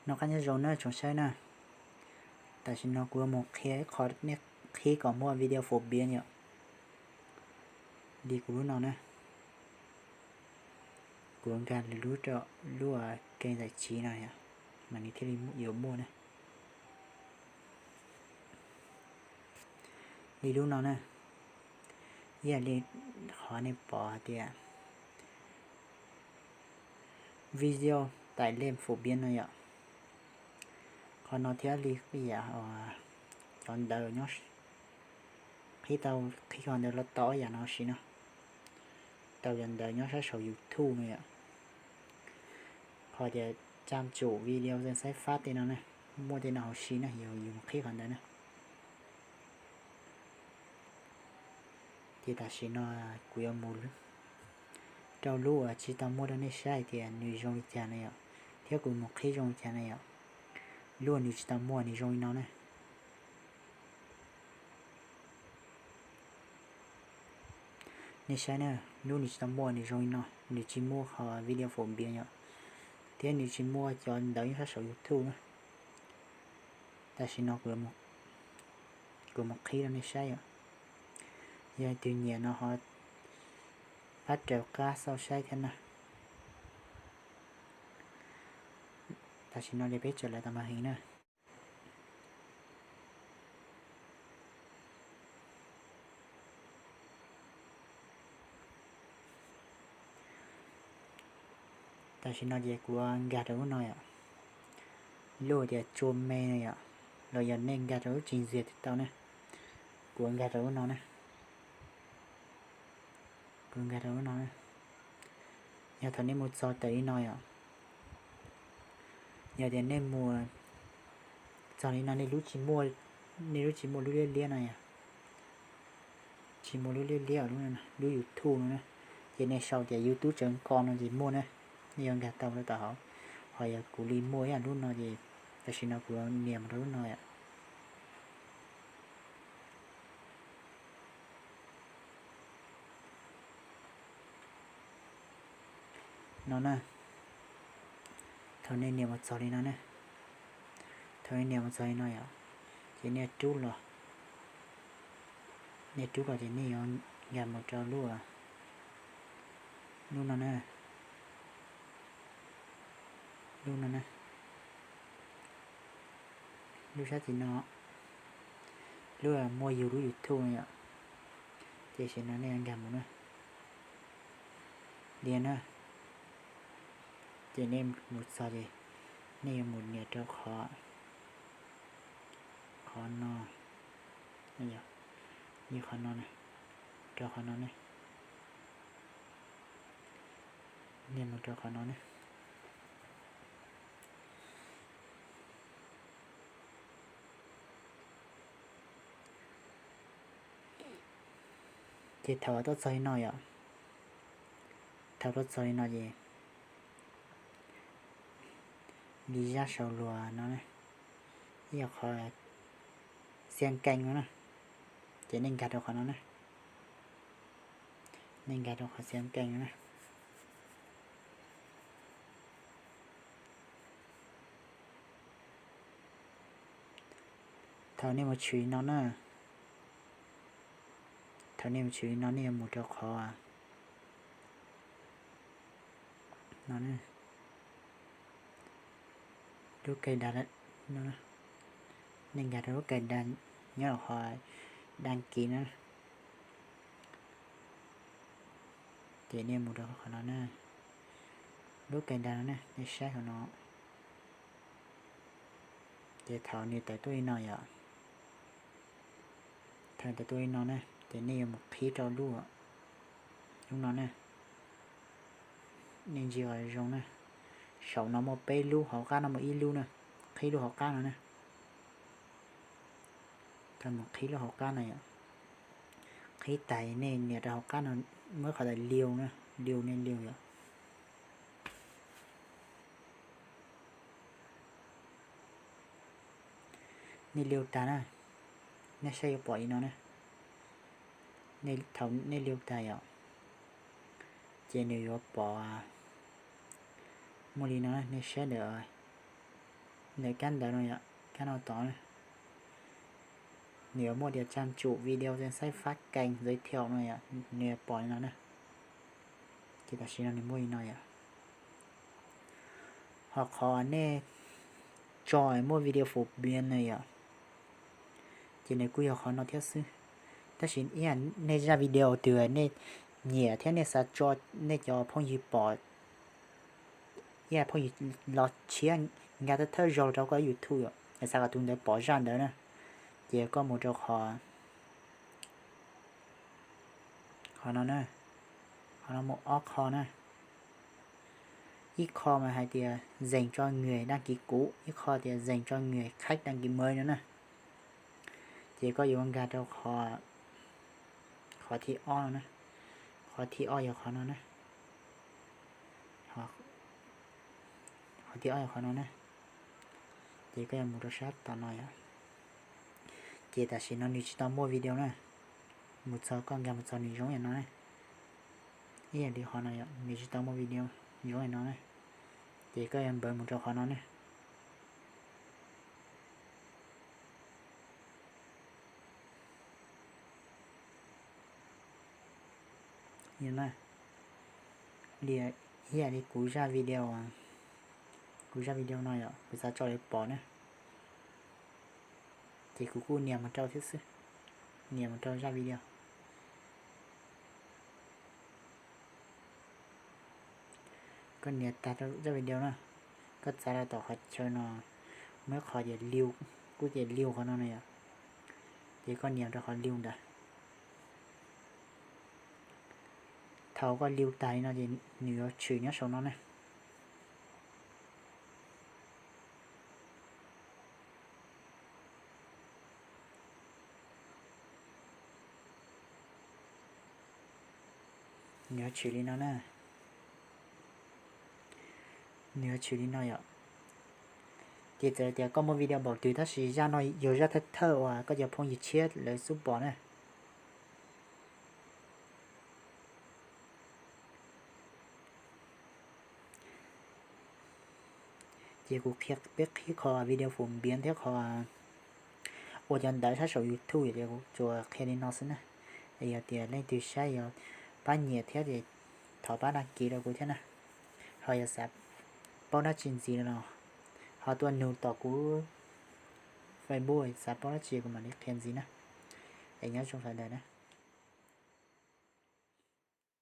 nó có nhớ rồi nữa chúng sai nè tại vì nó của một khi có một video phổ biến nhỉ đi của nó nè của gà lú cho lúa kênh giải trí này mà đi theo đi nhiều mua nè đi lú nó nè giờ đi họ nên bỏ thì video tải lên phổ biến này ạ còn nó theo đi bây giờ chọn đời nhá khi còn đời nó to giờ nó xí nó tao dần đời nhá sẽ sầu YouTube này ạ họ để chăm chủ video trên sẽ phát thì nó này mua thì nào xí này nhiều dùng khi còn đấy nè thì ta xí nó quý ông mù trâu lúa chỉ tao mua đó này sai thì nuôi rong chả này ạ theo cùng một khi rong chả này ạ luôn nuôi chỉ tao mua nuôi rong nó này này sai nè luôn nuôi chỉ tao mua nuôi rong nó nuôi chỉ mua họ video phổ biến nhở thế nuôi chỉ mua cho đỡ phát sầu YouTube nữa ta sẽ nó của một khi đó này sai ạ giờ tự nhiên nó họ phát trèo cá sau sai thế nào ta sẽ nói để biết trở lại tầm hình nè ta sẽ nói về của gà trấu này ạ lúa thì chôm mê này ạ rồi giờ nên gà trấu trình duyệt tao nè của gà trấu nó nè của gà trấu nó nè giờ thằng nên một giò tới nói ạ giờ thì nên mua cho nên nó nên lúc chỉ mua lúc liên này à chỉ mua lúc liên luôn nè lúc YouTube nữa nè thì này sau thì YouTube chẳng còn nó gì mua nè nhưng gà tàu nó tao hỏi cụ li mua à lúc nào gì ta chỉ nó của niềm đó nói ạ nó nè thôi nên niềm một giò đi nó nè thôi niềm một giò đi nói ạ chỉ nè chút rồi nè chút rồi thì nè gà một trâu luôn à luôn nó nè luôn nó nè lúc sát thì nó lúc là mua nhiều lúc YouTube này ạ thì sẽ nó nên gà một nè điền nè thì nên một sao gì nên một nhiệt cho khó no bây giờ như khó no này cho khó no này nên một cho khó no này thì thở tốt xoay nói ạ thở tốt xoay nói gì đi ra sầu lùa nó này giờ khỏi sen canh nó nè chỉ nên gạt được khỏi nó nè nên gạt được khỏi sen canh nó nè thở nên một chuyện nó nè thở nên một chuyện nó nên một trò khó à nó nè lúc cây đá đấy nó nè nên gạt được cây đá nhớ là họ đăng ký nữa thì nên một trò khó nó nè lúc cây đá nè để sát của nó để thở như tại tôi nói ạ thằng tại tôi nó nè để nên một khí trâu lúa chúng nó nè nên gì gọi giống nè sầu nó một bê lu họ cá nó một y lu nè khí lu họ cá nữa nè thành một khí lu họ cá này ạ khí tài nên nhà họ cá nó mới khỏi là liều nè liều nên liều vậy nên liều ta nè nó xây bỏ nó nè nên thống nên liều tài ạ trên này có bỏ mua đi nó nên sẽ được Nếu căn đó rồi ạ, căn nào đó này. Nếu một điều chăm chủ video trên sách phát kênh giới thiệu này ạ, nếu bỏ nó này. Chỉ ta xin nó mua này ạ. Hoặc họ nè cho mua video phổ biến này ạ. Chỉ này quy họ nó theo sư. Ta xin ý nè ra video từ nè nhẹ thế nè sa cho nè cho phong gì bỏ. Ý phong gì lọt chia nghe ta thơ rồi đâu có YouTube ạ. Tại sao tụi để bỏ ra nữa nè. Chỉ có một chỗ họ nó nè. Họ nó một óc họ nè. Ít kho mà hay thì dành cho người đăng ký cũ, ít kho thì dành cho người khách đăng ký mới nữa nè. Chỉ có dùng gà đâu khó thi o nè, khó thi o giờ khó nó nè, khó thi o giờ khó nó nè. Chỉ có một sát tao nói á. Chỉ ta chỉ nó như chỉ tao mua video nè, một số con gà một số như giống như nó này. Ý là đi họ này như chỉ tao mua video giống như nó này. Chỉ có em bởi một chỗ khó nó nè. Như này đi ý đi cú ra video này ạ, bây giờ cho để bỏ nè. Thì cú niệm một trâu thiết sư, niệm một trâu ra video. Con niệm ta ra video nè, cất ra là tỏ hết cho nó mới khỏi để lưu, cú để lưu của nó này ạ. Thì con niệm ra khỏi lưu đã. Thảo có lưu tay nó thì nhiều chữ nhá số nó này. Nhớ chữ đi nó nè. Nhớ chữ đi nó ạ. Thì giờ thì có một video bảo từ它实际上nó有ra thật thơ và có giờ phong gì chết lấy giúp bỏ này. Chỉ cũng biết khi khó video phổ biến theo khó ô chân đợi sát số YouTube thì cũng cho khi đi nó xin nè. Thì tiền lên từ sai giờ bán nhiệt thế thì thọ bán đăng ký rồi cũng thế nè. Rồi giờ sẽ bao nó chuyện gì nào họ tuần nụ tỏ của Facebook sẽ bao nó chuyện của mình khen gì nè. Để nhớ trong phần đời nè.